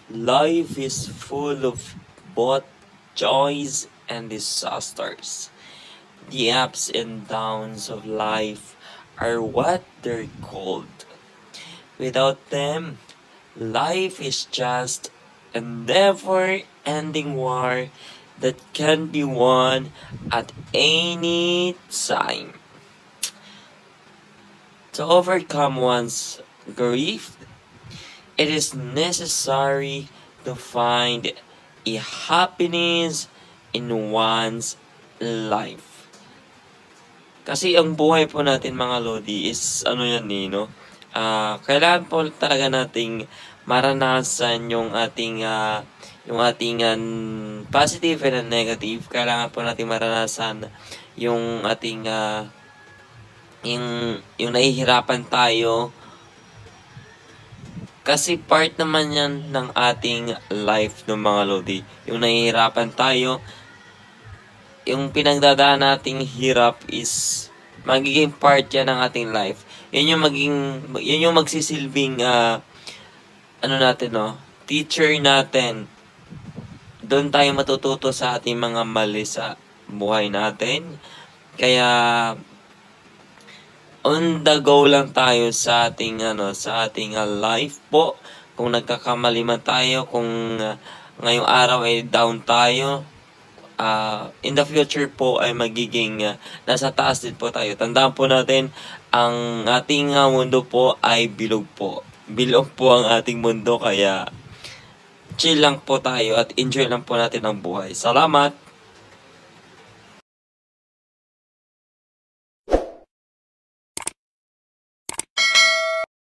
Life is full of both joys and disasters. The ups and downs of life are what they're called. Without them, life is just a never-ending war that can be won at any time. To overcome one's grief, it is necessary to find a happiness in one's life. Kasi ang buhay po natin mga Lodi is ano yan no? Kailangan po talaga nating maranasan yung ating positive and negative. Kailangan po nating maranasan yung ating yung nahihirapan tayo. Kasi part naman yan ng ating life ng mga Lodi. Yung nahihirapan tayo, yung pinagdadaan nating hirap is magiging part yan ng ating life. Yun yung magsisilbing teacher natin. Doon tayo matututo sa ating mga mali sa buhay natin. Kaya on the go lang tayo sa ating life po. Kung nagkakamali man tayo, kung ngayong araw ay down tayo, in the future po ay magiging nasa taas din po tayo. Tandaan po natin, ang ating mundo po ay bilog po. Bilog po ang ating mundo, kaya chill lang po tayo at enjoy lang po natin ang buhay. Salamat!